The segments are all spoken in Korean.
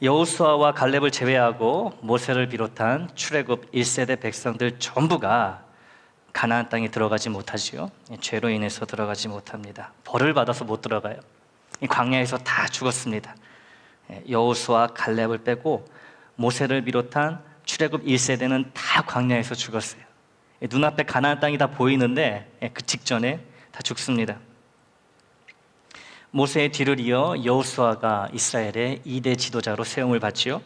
여호수아와 갈렙을 제외하고 모세를 비롯한 출애굽 1세대 백성들 전부가 가나안 땅에 들어가지 못하지요. 죄로 인해서 들어가지 못합니다. 벌을 받아서 못 들어가요. 광야에서 다 죽었습니다. 여호수아 갈렙을 빼고 모세를 비롯한 출애굽 1세대는 다 광야에서 죽었어요. 눈앞에 가나안 땅이 다 보이는데 그 직전에 다 죽습니다. 모세의 뒤를 이어 여호수아가 이스라엘의 2대 지도자로 세움을 받지요.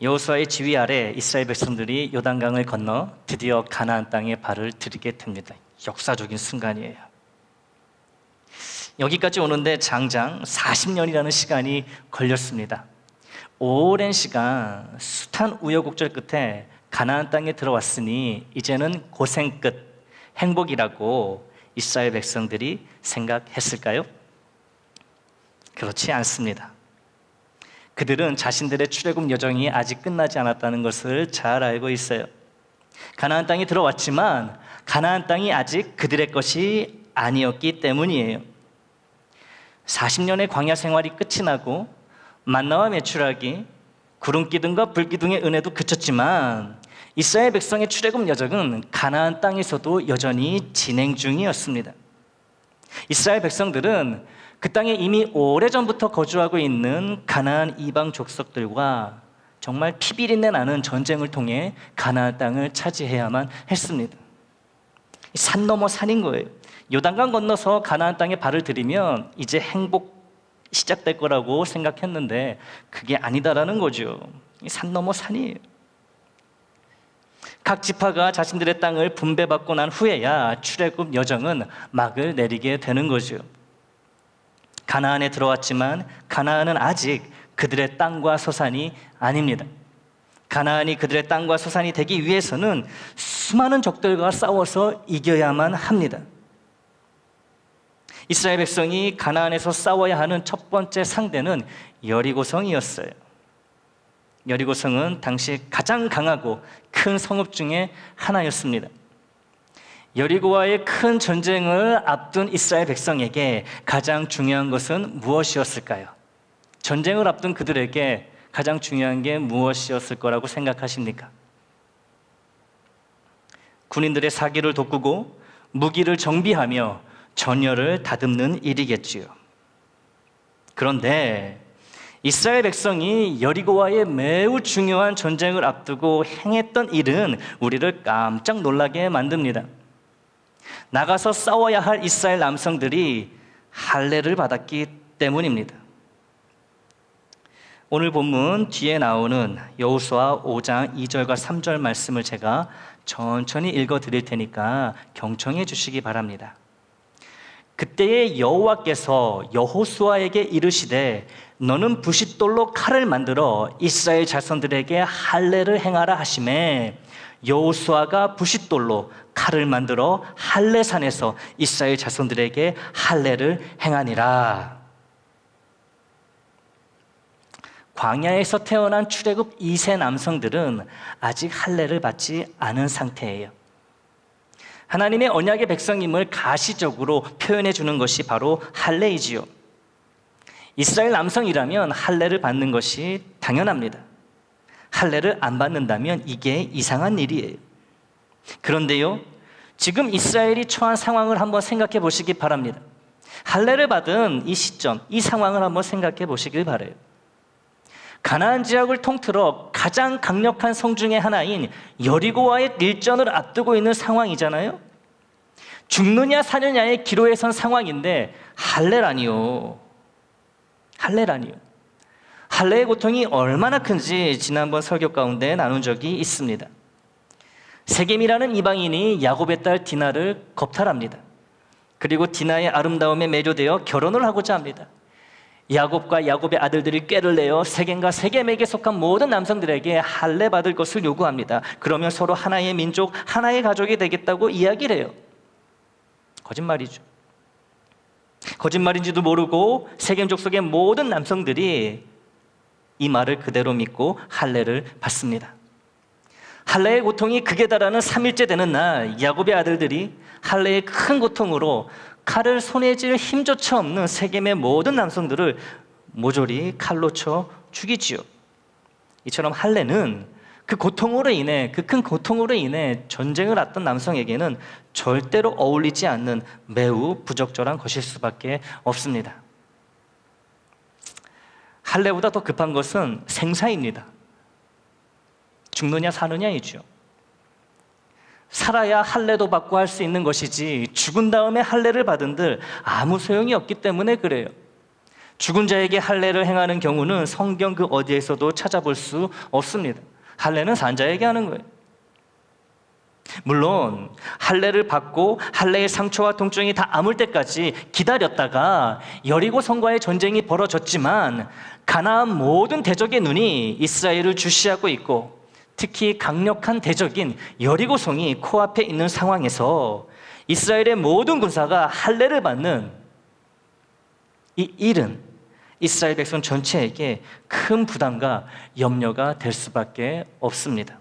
여호수아의 지휘 아래 이스라엘 백성들이 요단강을 건너 드디어 가나안 땅에 발을 들이게 됩니다. 역사적인 순간이에요. 여기까지 오는데 장장 40년이라는 시간이 걸렸습니다. 오랜 시간 숱한 우여곡절 끝에 가나안 땅에 들어왔으니 이제는 고생 끝, 행복이라고 이스라엘 백성들이 생각했을까요? 그렇지 않습니다. 그들은 자신들의 출애굽 여정이 아직 끝나지 않았다는 것을 잘 알고 있어요. 가나안 땅에 들어왔지만 가나안 땅이 아직 그들의 것이 아니었기 때문이에요. 40년의 광야 생활이 끝이 나고 만나와 메추라기, 구름기둥과 불기둥의 은혜도 그쳤지만 이스라엘 백성의 출애굽 여정은 가나안 땅에서도 여전히 진행 중이었습니다. 이스라엘 백성들은 그 땅에 이미 오래전부터 거주하고 있는 가나안 이방 족속들과 정말 피비린내 나는 전쟁을 통해 가나안 땅을 차지해야만 했습니다. 산 넘어 산인 거예요. 요단강 건너서 가나안 땅에 발을 들이면 이제 행복 시작될 거라고 생각했는데 그게 아니다라는 거죠. 산 넘어 산이에요. 각 지파가 자신들의 땅을 분배받고 난 후에야 출애굽 여정은 막을 내리게 되는 거죠. 가나안에 들어왔지만 가나안은 아직 그들의 땅과 소산이 아닙니다. 가나안이 그들의 땅과 소산이 되기 위해서는 수많은 적들과 싸워서 이겨야만 합니다. 이스라엘 백성이 가나안에서 싸워야 하는 첫 번째 상대는 여리고성이었어요. 여리고성은 당시 가장 강하고 큰 성읍 중에 하나였습니다. 여리고와의 큰 전쟁을 앞둔 이스라엘 백성에게 가장 중요한 것은 무엇이었을까요? 전쟁을 앞둔 그들에게 가장 중요한 게 무엇이었을 거라고 생각하십니까? 군인들의 사기를 돋구고 무기를 정비하며 전열을 다듬는 일이겠지요. 그런데 이스라엘 백성이 여리고와의 매우 중요한 전쟁을 앞두고 행했던 일은 우리를 깜짝 놀라게 만듭니다. 나가서 싸워야 할 이스라엘 남성들이 할례를 받았기 때문입니다. 오늘 본문 뒤에 나오는 여호수아 5장 2절과 3절 말씀을 제가 천천히 읽어 드릴 테니까 경청해 주시기 바랍니다. 그때에 여호와께서 여호수아에게 이르시되 너는 부싯돌로 칼을 만들어 이스라엘 자손들에게 할례를 행하라 하시매 여호수아가 부싯돌로 칼을 만들어 할례산에서 이스라엘 자손들에게 할례를 행하니라. 광야에서 태어난 출애굽 2세 남성들은 아직 할례를 받지 않은 상태예요. 하나님의 언약의 백성임을 가시적으로 표현해 주는 것이 바로 할례이지요. 이스라엘 남성이라면 할례를 받는 것이 당연합니다. 할례를 안 받는다면 이게 이상한 일이에요. 그런데요, 지금 이스라엘이 처한 상황을 한번 생각해 보시기 바랍니다. 할례를 받은 이 시점, 이 상황을 한번 생각해 보시길 바라요. 가나안 지역을 통틀어 가장 강력한 성 중에 하나인 여리고와의 일전을 앞두고 있는 상황이잖아요. 죽느냐 사느냐의 기로에 선 상황인데 할례라니요. 할례라니요. 할례의 고통이 얼마나 큰지 지난번 설교 가운데 나눈 적이 있습니다. 세겜이라는 이방인이 야곱의 딸 디나를 겁탈합니다. 그리고 디나의 아름다움에 매료되어 결혼을 하고자 합니다. 야곱과 야곱의 아들들이 꾀를 내어 세겜과 세겜에게 속한 모든 남성들에게 할례 받을 것을 요구합니다. 그러면 서로 하나의 민족, 하나의 가족이 되겠다고 이야기를 해요. 거짓말이죠. 거짓말인지도 모르고 세겜 족속의 모든 남성들이 이 말을 그대로 믿고 할례를 받습니다. 할례의 고통이 극에 달하는 3일째 되는 날 야곱의 아들들이 할례의 큰 고통으로 칼을 손에 쥘 힘조차 없는 세겜의 모든 남성들을 모조리 칼로 쳐 죽이지요. 이처럼 할례는 그 고통으로 인해, 그 큰 고통으로 인해 전쟁을 앞둔 남성에게는 절대로 어울리지 않는 매우 부적절한 것일 수밖에 없습니다. 할례보다 더 급한 것은 생사입니다. 죽느냐 사느냐이죠. 살아야 할례도 받고 할 수 있는 것이지 죽은 다음에 할례를 받은들 아무 소용이 없기 때문에 그래요. 죽은 자에게 할례를 행하는 경우는 성경 그 어디에서도 찾아볼 수 없습니다. 할례는 산 자에게 하는 거예요. 물론 할례를 받고 할례의 상처와 통증이 다 아물 때까지 기다렸다가 여리고 성과의 전쟁이 벌어졌지만 가나안 모든 대적의 눈이 이스라엘을 주시하고 있고 특히 강력한 대적인 여리고성이 코앞에 있는 상황에서 이스라엘의 모든 군사가 할례를 받는 이 일은 이스라엘 백성 전체에게 큰 부담과 염려가 될 수밖에 없습니다.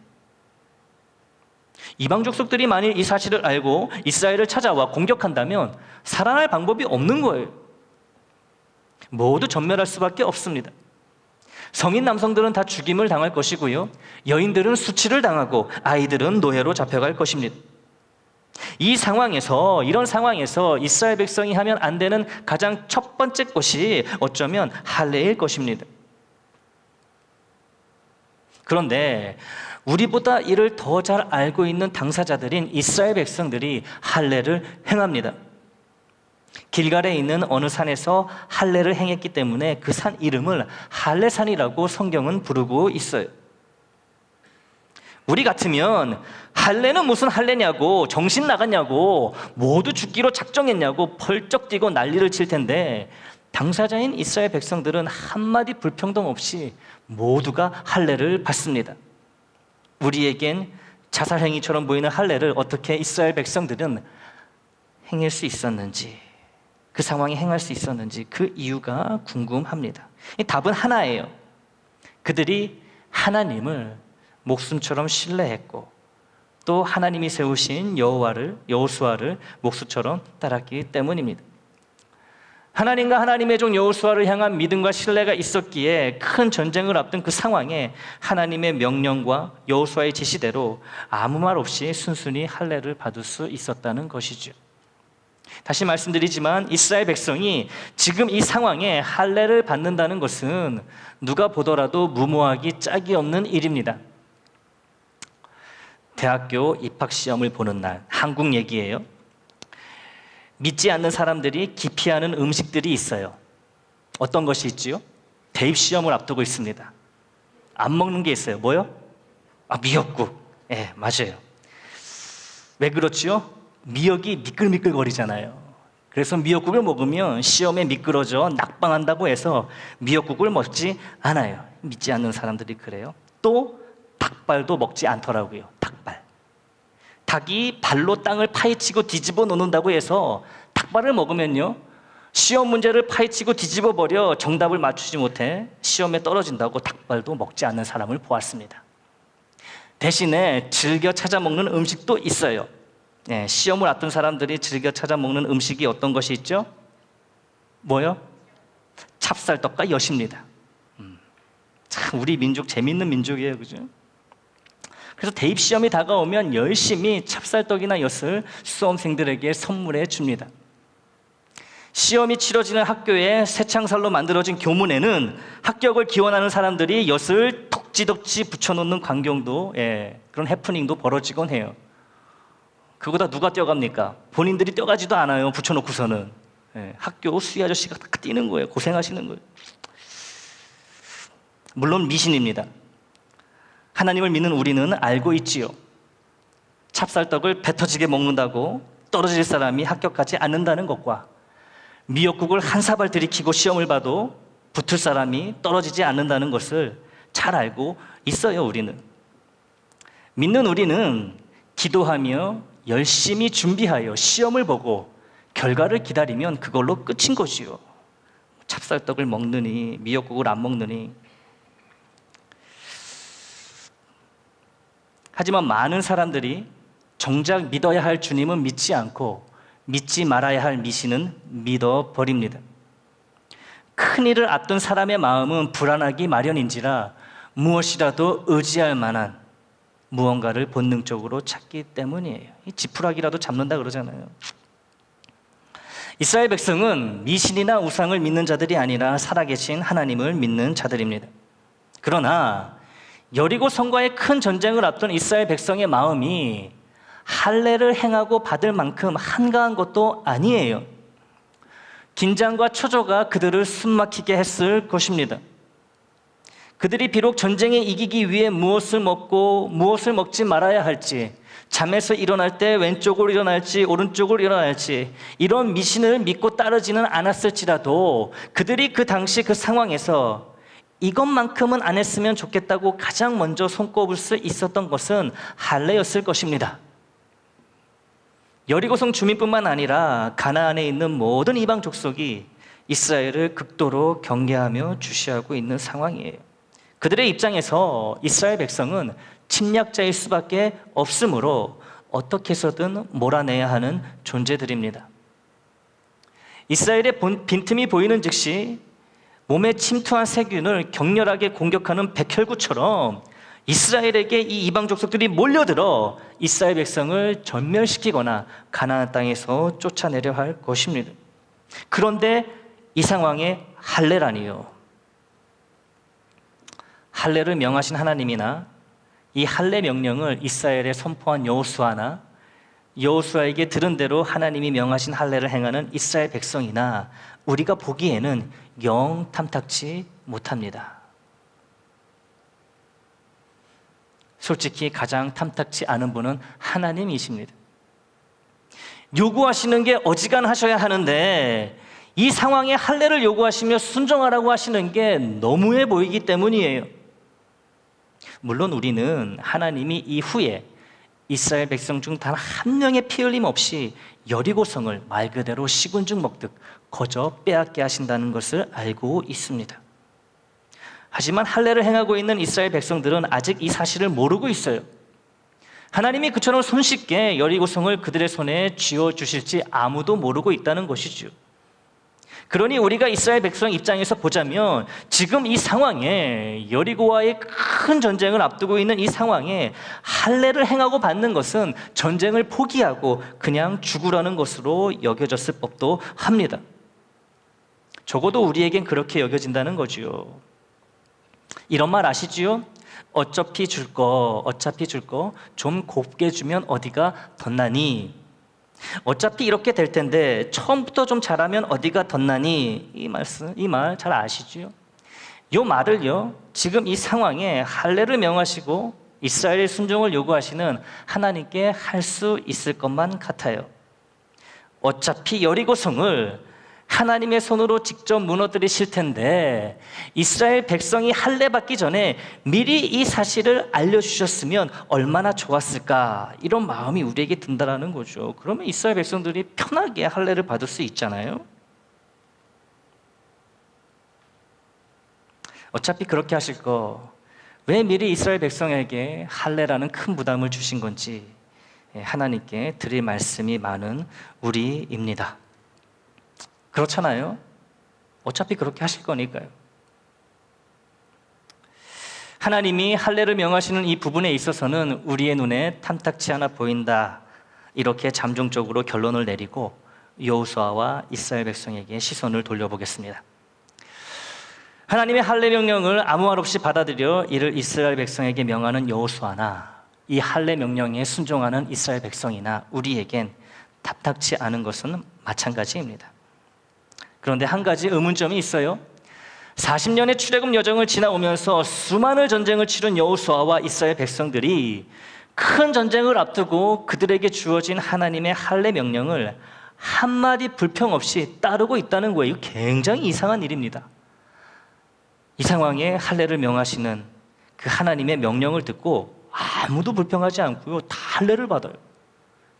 이방 족속들이 만일 이 사실을 알고 이스라엘을 찾아와 공격한다면 살아날 방법이 없는 거예요. 모두 전멸할 수밖에 없습니다. 성인 남성들은 다 죽임을 당할 것이고요, 여인들은 수치를 당하고 아이들은 노예로 잡혀갈 것입니다. 이런 상황에서 이스라엘 백성이 하면 안 되는 가장 첫 번째 것이 어쩌면 할례일 것입니다. 그런데 우리보다 이를 더 잘 알고 있는 당사자들인 이스라엘 백성들이 할례를 행합니다. 길갈에 있는 어느 산에서 할례를 행했기 때문에 그 산 이름을 할례산이라고 성경은 부르고 있어요. 우리 같으면 할례는 무슨 할례냐고, 정신 나갔냐고, 모두 죽기로 작정했냐고 펄쩍 뛰고 난리를 칠 텐데 당사자인 이스라엘 백성들은 한마디 불평등 없이 모두가 할례를 받습니다. 우리에겐 자살행위처럼 보이는 할례를 어떻게 이스라엘 백성들은 행할 수 있었는지, 그 상황에 행할 수 있었는지 그 이유가 궁금합니다. 이 답은 하나예요. 그들이 하나님을 목숨처럼 신뢰했고 또 하나님이 세우신 여호수아를 목수처럼 따랐기 때문입니다. 하나님과 하나님의 종 여호수아를 향한 믿음과 신뢰가 있었기에 큰 전쟁을 앞둔 그 상황에 하나님의 명령과 여호수아의 지시대로 아무 말 없이 순순히 할례를 받을 수 있었다는 것이죠. 다시 말씀드리지만 이스라엘 백성이 지금 이 상황에 할례를 받는다는 것은 누가 보더라도 무모하기 짝이 없는 일입니다. 대학교 입학시험을 보는 날, 한국 얘기예요. 믿지 않는 사람들이 기피하는 음식들이 있어요. 어떤 것이 있지요? 대입시험을 앞두고 있습니다. 안 먹는 게 있어요. 뭐요? 미역국. 예, 맞아요. 왜 그렇지요? 미역이 미끌미끌거리잖아요. 그래서 미역국을 먹으면 시험에 미끄러져 낙방한다고 해서 미역국을 먹지 않아요. 믿지 않는 사람들이 그래요. 또 닭발도 먹지 않더라고요. 닭발. 닭이 발로 땅을 파헤치고 뒤집어 놓는다고 해서 닭발을 먹으면요, 시험 문제를 파헤치고 뒤집어 버려 정답을 맞추지 못해 시험에 떨어진다고 닭발도 먹지 않는 사람을 보았습니다. 대신에 즐겨 찾아 먹는 음식도 있어요. 네, 시험을 앞둔 사람들이 즐겨 찾아 먹는 음식이 어떤 것이 있죠? 뭐요? 찹쌀떡과 엿입니다. 참 우리 민족 재밌는 민족이에요, 그죠? 그래서 대입시험이 다가오면 열심히 찹쌀떡이나 엿을 수험생들에게 선물해 줍니다. 시험이 치러지는 학교에 새창살로 만들어진 교문에는 합격을 기원하는 사람들이 엿을 덕지덕지 붙여놓는 광경도, 그런 해프닝도 벌어지곤 해요. 그거다 누가 뛰어갑니까? 본인들이 뛰어가지도 않아요. 붙여놓고서는. 학교 수위 아저씨가 딱 뛰는 거예요. 고생하시는 거예요. 물론 미신입니다. 하나님을 믿는 우리는 알고 있지요. 찹쌀떡을 배 터지게 먹는다고 떨어질 사람이 합격하지 않는다는 것과 미역국을 한 사발 들이키고 시험을 봐도 붙을 사람이 떨어지지 않는다는 것을 잘 알고 있어요. 우리는. 믿는 우리는 기도하며 열심히 준비하여 시험을 보고 결과를 기다리면 그걸로 끝인 것이요. 찹쌀떡을 먹느니 미역국을 안 먹느니. 하지만 많은 사람들이 정작 믿어야 할 주님은 믿지 않고 믿지 말아야 할 미신은 믿어버립니다. 큰일을 앞둔 사람의 마음은 불안하기 마련인지라 무엇이라도 의지할 만한 무언가를 본능적으로 찾기 때문이에요. 이 지푸라기라도 잡는다 그러잖아요. 이스라엘 백성은 미신이나 우상을 믿는 자들이 아니라 살아계신 하나님을 믿는 자들입니다. 그러나 여리고 성과의 큰 전쟁을 앞둔 이스라엘 백성의 마음이 할례를 행하고 받을 만큼 한가한 것도 아니에요. 긴장과 초조가 그들을 숨막히게 했을 것입니다. 그들이 비록 전쟁에 이기기 위해 무엇을 먹고 무엇을 먹지 말아야 할지, 잠에서 일어날 때 왼쪽으로 일어날지 오른쪽으로 일어날지 이런 미신을 믿고 따르지는 않았을지라도 그들이 그 당시 그 상황에서 이것만큼은 안 했으면 좋겠다고 가장 먼저 손꼽을 수 있었던 것은 할례였을 것입니다. 여리고성 주민뿐만 아니라 가나안에 있는 모든 이방 족속이 이스라엘을 극도로 경계하며 주시하고 있는 상황이에요. 그들의 입장에서 이스라엘 백성은 침략자일 수밖에 없으므로 어떻게 해서든 몰아내야 하는 존재들입니다. 이스라엘의 빈틈이 보이는 즉시 몸에 침투한 세균을 격렬하게 공격하는 백혈구처럼 이스라엘에게 이 이방 족속들이 몰려들어 이스라엘 백성을 전멸시키거나 가나안 땅에서 쫓아내려 할 것입니다. 그런데 이 상황에 할례라니요. 할례를 명하신 하나님이나 이 할례 명령을 이스라엘에 선포한 여호수아나 여호수아에게 들은 대로 하나님이 명하신 할례를 행하는 이스라엘 백성이나 우리가 보기에는 영 탐탁지 못합니다. 솔직히 가장 탐탁지 않은 분은 하나님이십니다. 요구하시는 게 어지간하셔야 하는데 이 상황에 할례를 요구하시며 순종하라고 하시는 게 너무해 보이기 때문이에요. 물론 우리는 하나님이 이후에 이스라엘 백성 중 단 한 명의 피 흘림 없이 여리고성을 말 그대로 시군죽 먹듯 거저 빼앗게 하신다는 것을 알고 있습니다. 하지만 할례를 행하고 있는 이스라엘 백성들은 아직 이 사실을 모르고 있어요. 하나님이 그처럼 손쉽게 여리고성을 그들의 손에 쥐어주실지 아무도 모르고 있다는 것이죠. 그러니 우리가 이스라엘 백성 입장에서 보자면 지금 이 상황에 여리고와의 큰 전쟁을 앞두고 있는 이 상황에 할례를 행하고 받는 것은 전쟁을 포기하고 그냥 죽으라는 것으로 여겨졌을 법도 합니다. 적어도 우리에겐 그렇게 여겨진다는 거지요. 이런 말 아시지요? 어차피 줄 거 좀 곱게 주면 어디가 덧나니? 어차피 이렇게 될 텐데 처음부터 좀 잘하면 어디가 덧나니? 이 말 잘 아시죠? 이 말을요, 지금 이 상황에 할례를 명하시고 이스라엘의 순종을 요구하시는 하나님께 할 수 있을 것만 같아요. 어차피 여리고성을 하나님의 손으로 직접 무너뜨리실 텐데 이스라엘 백성이 할례 받기 전에 미리 이 사실을 알려주셨으면 얼마나 좋았을까, 이런 마음이 우리에게 든다는 거죠. 그러면 이스라엘 백성들이 편하게 할례를 받을 수 있잖아요. 어차피 그렇게 하실 거 왜 미리 이스라엘 백성에게 할례라는 큰 부담을 주신 건지 하나님께 드릴 말씀이 많은 우리입니다. 그렇잖아요. 어차피 그렇게 하실 거니까요. 하나님이 할례를 명하시는 이 부분에 있어서는 우리의 눈에 탐탁치 않아 보인다, 이렇게 잠정적으로 결론을 내리고 여호수아와 이스라엘 백성에게 시선을 돌려보겠습니다. 하나님의 할례 명령을 아무 말 없이 받아들여 이를 이스라엘 백성에게 명하는 여호수아나 이 할례 명령에 순종하는 이스라엘 백성이나 우리에겐 탐탁치 않은 것은 마찬가지입니다. 그런데 한 가지 의문점이 있어요. 40년의 출애굽 여정을 지나오면서 수많은 전쟁을 치른 여호수아와 이스라엘 백성들이 큰 전쟁을 앞두고 그들에게 주어진 하나님의 할례 명령을 한마디 불평 없이 따르고 있다는 거예요. 이거 굉장히 이상한 일입니다. 이 상황에 할례를 명하시는 그 하나님의 명령을 듣고 아무도 불평하지 않고요, 다 할례를 받아요.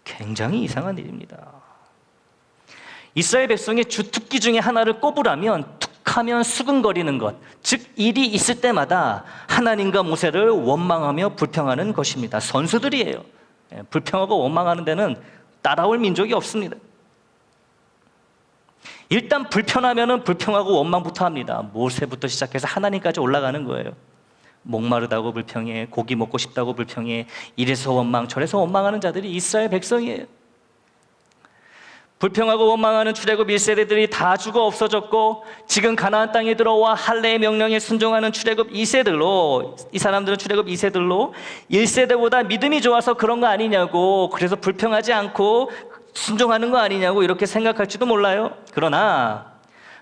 굉장히 이상한 일입니다. 이스라엘 백성의 주특기 중에 하나를 꼽으라면 툭하면 수근거리는 것, 즉 일이 있을 때마다 하나님과 모세를 원망하며 불평하는 것입니다. 선수들이에요. 불평하고 원망하는 데는 따라올 민족이 없습니다. 일단 불편하면은 불평하고 원망부터 합니다. 모세부터 시작해서 하나님까지 올라가는 거예요. 목마르다고 불평해, 고기 먹고 싶다고 불평해, 이래서 원망 저래서 원망하는 자들이 이스라엘 백성이에요. 불평하고 원망하는 출애굽 1세대들이 다 죽어 없어졌고, 지금 가나안 땅에 들어와 할례의 명령에 순종하는 출애굽 2세들로, 이 사람들은 출애굽 2세들로 1세대보다 믿음이 좋아서 그런 거 아니냐고, 그래서 불평하지 않고 순종하는 거 아니냐고 이렇게 생각할지도 몰라요. 그러나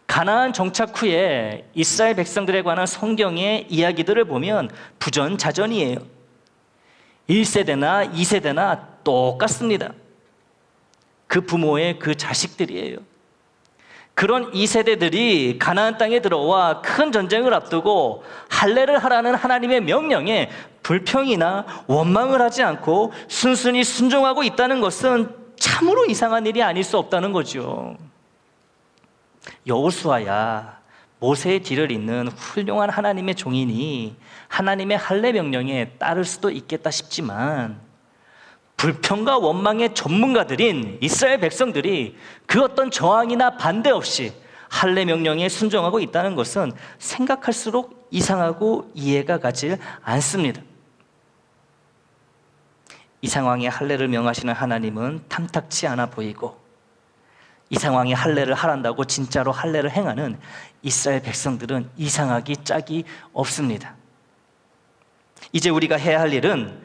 가나안 정착 후에 이스라엘 백성들에 관한 성경의 이야기들을 보면 부전자전이에요. 1세대나 2세대나 똑같습니다. 그 부모의 그 자식들이에요. 그런 2세대들이 가나안 땅에 들어와 큰 전쟁을 앞두고 할례를 하라는 하나님의 명령에 불평이나 원망을 하지 않고 순순히 순종하고 있다는 것은 참으로 이상한 일이 아닐 수 없다는 거죠. 여호수아야, 모세의 뒤를 잇는 훌륭한 하나님의 종이니 하나님의 할례 명령에 따를 수도 있겠다 싶지만, 불평과 원망의 전문가들인 이스라엘 백성들이 그 어떤 저항이나 반대 없이 할례 명령에 순종하고 있다는 것은 생각할수록 이상하고 이해가 가지 않습니다. 이 상황에 할례를 명하시는 하나님은 탐탁치 않아 보이고, 이 상황에 할례를 하란다고 진짜로 할례를 행하는 이스라엘 백성들은 이상하기 짝이 없습니다. 이제 우리가 해야 할 일은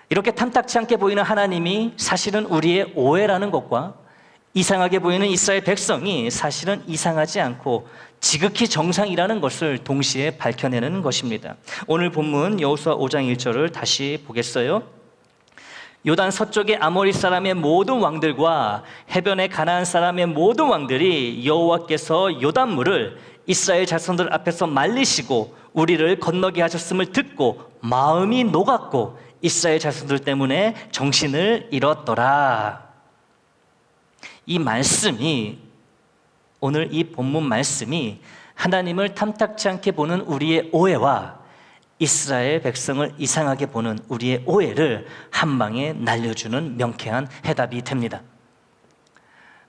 이렇게 탐탁치 않게 보이는 하나님이 사실은 우리의 오해라는 것과, 이상하게 보이는 이스라엘 백성이 사실은 이상하지 않고 지극히 정상이라는 것을 동시에 밝혀내는 것입니다. 오늘 본문 여호수아 5장 1절을 다시 보겠어요. 요단 서쪽의 아모리 사람의 모든 왕들과 해변의 가나안 사람의 모든 왕들이 여호와께서 요단물을 이스라엘 자손들 앞에서 말리시고 우리를 건너게 하셨음을 듣고 마음이 녹았고 이스라엘 자손들 때문에 정신을 잃었더라. 이 말씀이, 오늘 이 본문 말씀이 하나님을 탐탁치 않게 보는 우리의 오해와 이스라엘 백성을 이상하게 보는 우리의 오해를 한 방에 날려주는 명쾌한 해답이 됩니다.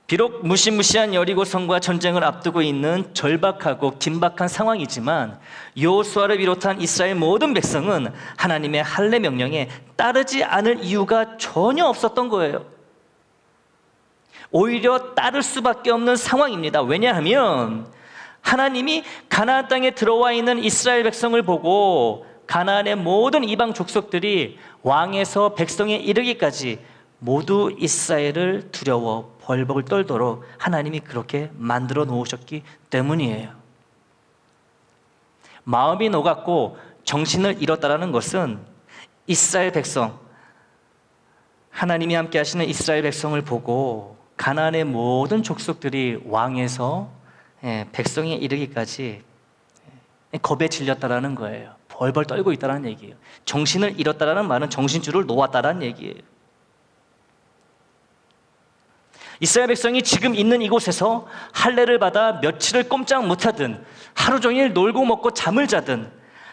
비록 무시무시한 여리고성과 전쟁을 앞두고 있는 절박하고 긴박한 상황이지만 여호수아를 비롯한 이스라엘 모든 백성은 하나님의 할례 명령에 따르지 않을 이유가 전혀 없었던 거예요. 오히려 따를 수밖에 없는 상황입니다. 왜냐하면 하나님이 가나안 땅에 들어와 있는 이스라엘 백성을 보고 가나안의 모든 이방 족속들이 왕에서 백성에 이르기까지 모두 이스라엘을 두려워 벌벌 떨도록 하나님이 그렇게 만들어 놓으셨기 때문이에요. 마음이 녹았고 정신을 잃었다는 것은 이스라엘 백성, 하나님이 함께 하시는 이스라엘 백성을 보고 가나안의 모든 족속들이 왕에서 백성에 이르기까지 겁에 질렸다라는 거예요. 벌벌 떨고 있다는 얘기예요. 정신을 잃었다라는 말은 정신줄을 놓았다라는 얘기예요. 이스라엘 백성이 지금 있는 이곳에서 할례를 받아 며칠을 꼼짝 못하든 하루 종일 놀고 먹고 잠을 자든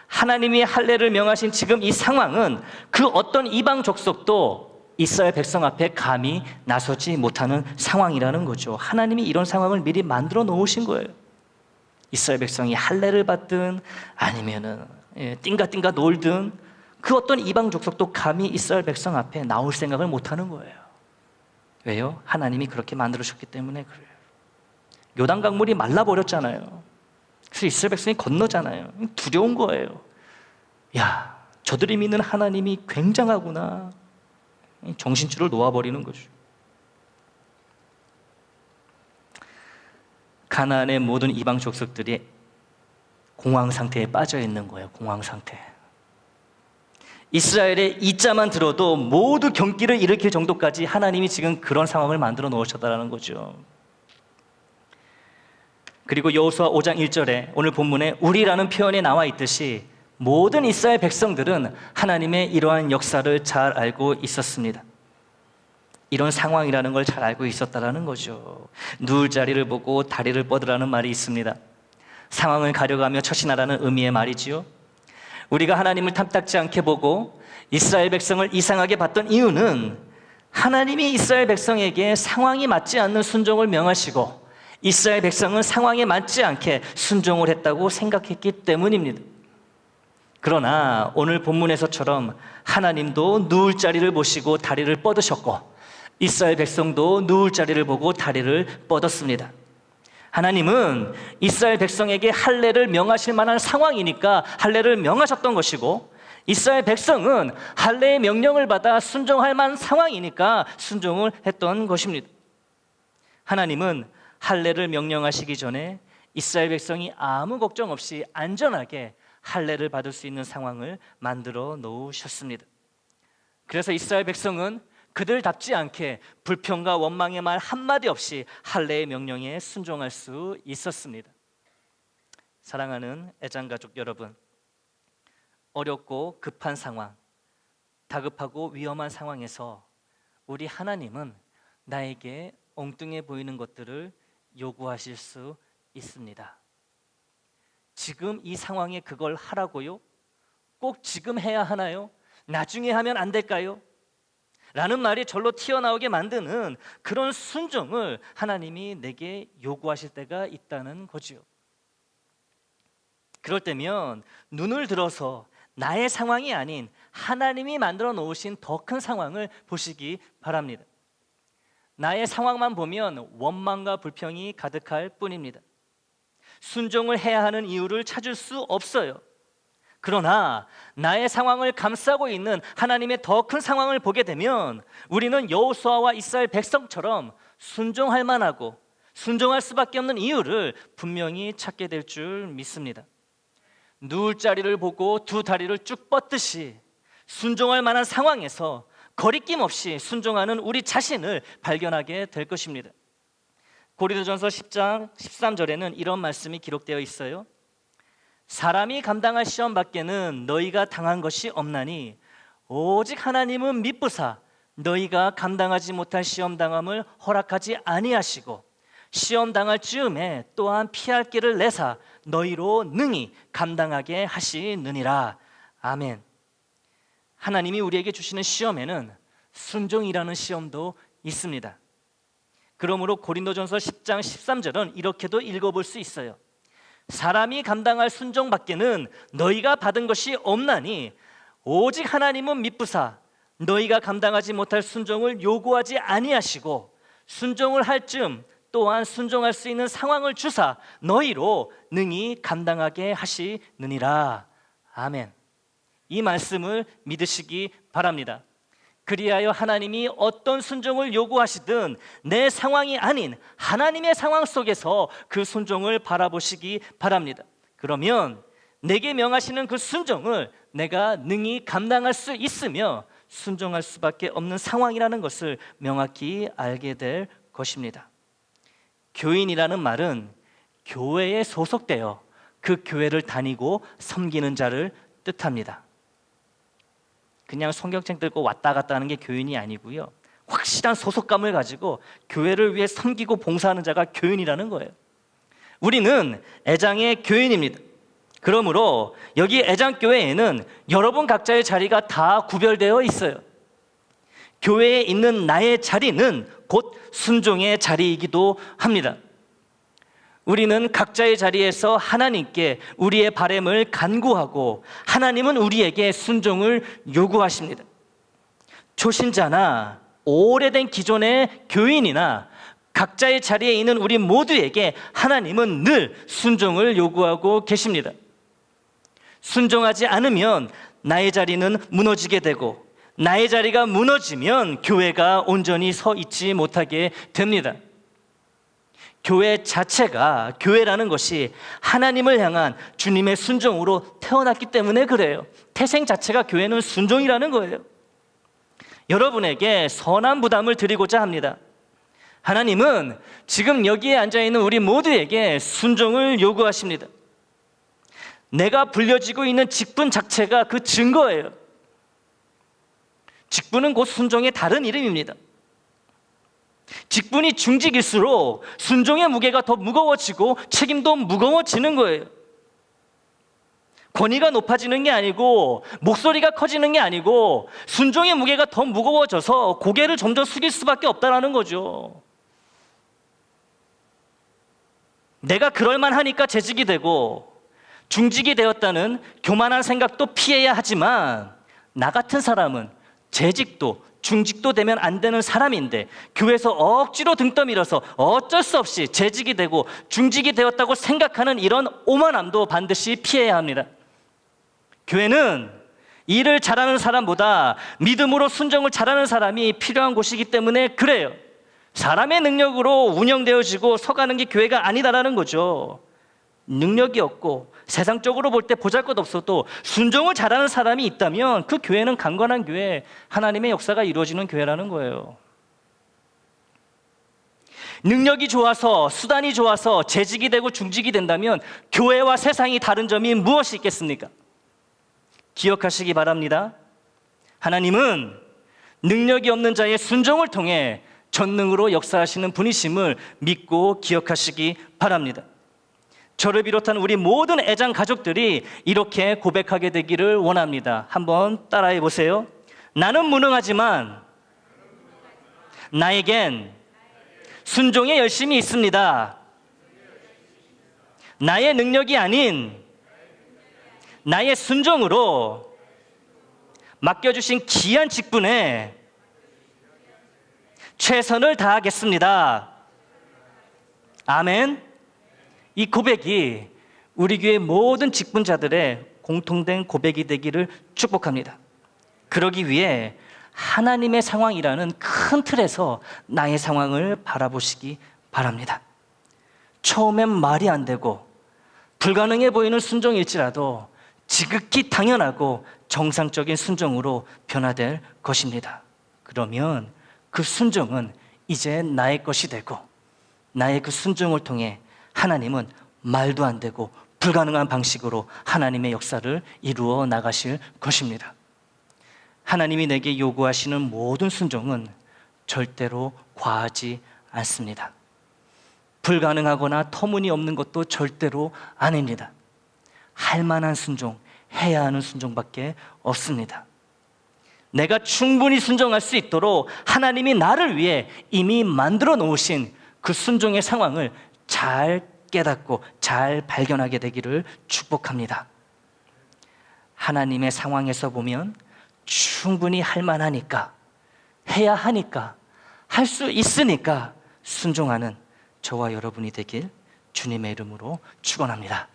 하나님이 할례를 명하신 지금 이 상황은 그 어떤 이방 족속도 이스라엘 백성 앞에 감히 나서지 못하는 상황이라는 거죠. 하나님이 이런 상황을 미리 만들어 놓으신 거예요. 이스라엘 백성이 할례를 받든 아니면은 띵가띵가 놀든 그 어떤 이방 족속도 감히 이스라엘 백성 앞에 나올 생각을 못하는 거예요. 왜요? 하나님이 그렇게 만들어주셨기 때문에 그래요. 요단 강물이 말라버렸잖아요. 그래서 이스라엘 백성이 건너잖아요. 두려운 거예요. 야, 저들이 믿는 하나님이 굉장하구나. 정신줄을 놓아버리는 거죠. 가나안의 모든 이방 족속들이 공황 상태에 빠져 있는 거예요. 공황 상태. 이스라엘의 이자만 들어도 모두 경기를 일으킬 정도까지 하나님이 지금 그런 상황을 만들어 놓으셨다는 거죠. 그리고 여호수아 5장 1절에 오늘 본문에 우리라는 표현이 나와 있듯이 모든 이스라엘 백성들은 하나님의 이러한 역사를 잘 알고 있었습니다. 이런 상황이라는 걸 잘 알고 있었다는 거죠. 누울 자리를 보고 다리를 뻗으라는 말이 있습니다. 상황을 가려가며 처신하라는 의미의 말이지요. 우리가 하나님을 탐탁지 않게 보고 이스라엘 백성을 이상하게 봤던 이유는 하나님이 이스라엘 백성에게 상황이 맞지 않는 순종을 명하시고 이스라엘 백성은 상황에 맞지 않게 순종을 했다고 생각했기 때문입니다. 그러나 오늘 본문에서처럼 하나님도 누울 자리를 보시고 다리를 뻗으셨고 이스라엘 백성도 누울 자리를 보고 다리를 뻗었습니다. 하나님은 이스라엘 백성에게 할례를 명하실 만한 상황이니까 할례를 명하셨던 것이고 이스라엘 백성은 할례의 명령을 받아 순종할 만한 상황이니까 순종을 했던 것입니다. 하나님은 할례를 명령하시기 전에 이스라엘 백성이 아무 걱정 없이 안전하게 할례를 받을 수 있는 상황을 만들어 놓으셨습니다. 그래서 이스라엘 백성은 그들답지 않게 불평과 원망의 말 한마디 없이 할례의 명령에 순종할 수 있었습니다. 사랑하는 애장가족 여러분, 어렵고 급한 상황, 다급하고 위험한 상황에서 우리 하나님은 나에게 엉뚱해 보이는 것들을 요구하실 수 있습니다. 지금 이 상황에 그걸 하라고요? 꼭 지금 해야 하나요? 나중에 하면 안 될까요? 라는 말이 절로 튀어나오게 만드는 그런 순종을 하나님이 내게 요구하실 때가 있다는 거지요. 그럴 때면 눈을 들어서 나의 상황이 아닌 하나님이 만들어 놓으신 더 큰 상황을 보시기 바랍니다. 나의 상황만 보면 원망과 불평이 가득할 뿐입니다. 순종을 해야 하는 이유를 찾을 수 없어요. 그러나 나의 상황을 감싸고 있는 하나님의 더 큰 상황을 보게 되면 우리는 여호수아와 이스라엘 백성처럼 순종할 만하고 순종할 수밖에 없는 이유를 분명히 찾게 될 줄 믿습니다. 누울 자리를 보고 두 다리를 쭉 뻗듯이 순종할 만한 상황에서 거리낌 없이 순종하는 우리 자신을 발견하게 될 것입니다. 고린도전서 10장 13절에는 이런 말씀이 기록되어 있어요. 사람이 감당할 시험 밖에는 너희가 당한 것이 없나니 오직 하나님은 미쁘사 너희가 감당하지 못할 시험 당함을 허락하지 아니하시고 시험 당할 즈음에 또한 피할 길을 내사 너희로 능히 감당하게 하시느니라. 아멘. 하나님이 우리에게 주시는 시험에는 순종이라는 시험도 있습니다. 그러므로 고린도전서 10장 13절은 이렇게도 읽어볼 수 있어요. 사람이 감당할 순종 밖에는 너희가 받은 것이 없나니 오직 하나님은 미쁘사 너희가 감당하지 못할 순종을 요구하지 아니하시고 순종을 할 즈음 또한 순종할 수 있는 상황을 주사 너희로 능히 감당하게 하시느니라. 아멘. 이 말씀을 믿으시기 바랍니다. 그리하여 하나님이 어떤 순종을 요구하시든 내 상황이 아닌 하나님의 상황 속에서 그 순종을 바라보시기 바랍니다. 그러면 내게 명하시는 그 순종을 내가 능히 감당할 수 있으며 순종할 수밖에 없는 상황이라는 것을 명확히 알게 될 것입니다. 교인이라는 말은 교회에 소속되어 그 교회를 다니고 섬기는 자를 뜻합니다. 그냥 성경책 들고 왔다 갔다 하는 게 교인이 아니고요, 확실한 소속감을 가지고 교회를 위해 섬기고 봉사하는 자가 교인이라는 거예요. 우리는 애장의 교인입니다. 그러므로 여기 애장교회에는 여러분 각자의 자리가 다 구별되어 있어요. 교회에 있는 나의 자리는 곧 순종의 자리이기도 합니다. 우리는 각자의 자리에서 하나님께 우리의 바램을 간구하고 하나님은 우리에게 순종을 요구하십니다. 초신자나 오래된 기존의 교인이나 각자의 자리에 있는 우리 모두에게 하나님은 늘 순종을 요구하고 계십니다. 순종하지 않으면 나의 자리는 무너지게 되고 나의 자리가 무너지면 교회가 온전히 서 있지 못하게 됩니다. 교회 자체가, 교회라는 것이 하나님을 향한 주님의 순종으로 태어났기 때문에 그래요. 태생 자체가 교회는 순종이라는 거예요. 여러분에게 선한 부담을 드리고자 합니다. 하나님은 지금 여기에 앉아있는 우리 모두에게 순종을 요구하십니다. 내가 불려지고 있는 직분 자체가 그 증거예요. 직분은 곧 순종의 다른 이름입니다. 직분이 중직일수록 순종의 무게가 더 무거워지고 책임도 무거워지는 거예요. 권위가 높아지는 게 아니고 목소리가 커지는 게 아니고 순종의 무게가 더 무거워져서 고개를 점점 숙일 수밖에 없다는 거죠. 내가 그럴만 하니까 재직이 되고 중직이 되었다는 교만한 생각도 피해야 하지만, 나 같은 사람은 재직도 중직도 되면 안 되는 사람인데 교회에서 억지로 등 떠밀어서 어쩔 수 없이 재직이 되고 중직이 되었다고 생각하는 이런 오만함도 반드시 피해야 합니다. 교회는 일을 잘하는 사람보다 믿음으로 순종을 잘하는 사람이 필요한 곳이기 때문에 그래요. 사람의 능력으로 운영되어지고 서가는 게 교회가 아니다라는 거죠. 능력이 없고 세상적으로 볼 때 보잘것없어도 순종을 잘하는 사람이 있다면 그 교회는 강건한 교회, 하나님의 역사가 이루어지는 교회라는 거예요. 능력이 좋아서 수단이 좋아서 재직이 되고 중직이 된다면 교회와 세상이 다른 점이 무엇이 있겠습니까? 기억하시기 바랍니다. 하나님은 능력이 없는 자의 순종을 통해 전능으로 역사하시는 분이심을 믿고 기억하시기 바랍니다. 저를 비롯한 우리 모든 애장 가족들이 이렇게 고백하게 되기를 원합니다. 한번 따라해 보세요. 나는 무능하지만 나에겐 순종의 열심이 있습니다. 나의 능력이 아닌 나의 순종으로 맡겨주신 귀한 직분에 최선을 다하겠습니다. 아멘. 이 고백이 우리 교회 모든 직분자들의 공통된 고백이 되기를 축복합니다. 그러기 위해 하나님의 상황이라는 큰 틀에서 나의 상황을 바라보시기 바랍니다. 처음엔 말이 안 되고 불가능해 보이는 순종일지라도 지극히 당연하고 정상적인 순종으로 변화될 것입니다. 그러면 그 순종은 이제 나의 것이 되고, 나의 그 순종을 통해 하나님은 말도 안 되고 불가능한 방식으로 하나님의 역사를 이루어 나가실 것입니다. 하나님이 내게 요구하시는 모든 순종은 절대로 과하지 않습니다. 불가능하거나 터무니없는 것도 절대로 아닙니다. 할 만한 순종, 해야 하는 순종밖에 없습니다. 내가 충분히 순종할 수 있도록 하나님이 나를 위해 이미 만들어 놓으신 그 순종의 상황을 잘 깨닫고 잘 발견하게 되기를 축복합니다. 하나님의 상황에서 보면 충분히 할 만하니까, 해야 하니까, 할 수 있으니까 순종하는 저와 여러분이 되길 주님의 이름으로 축원합니다.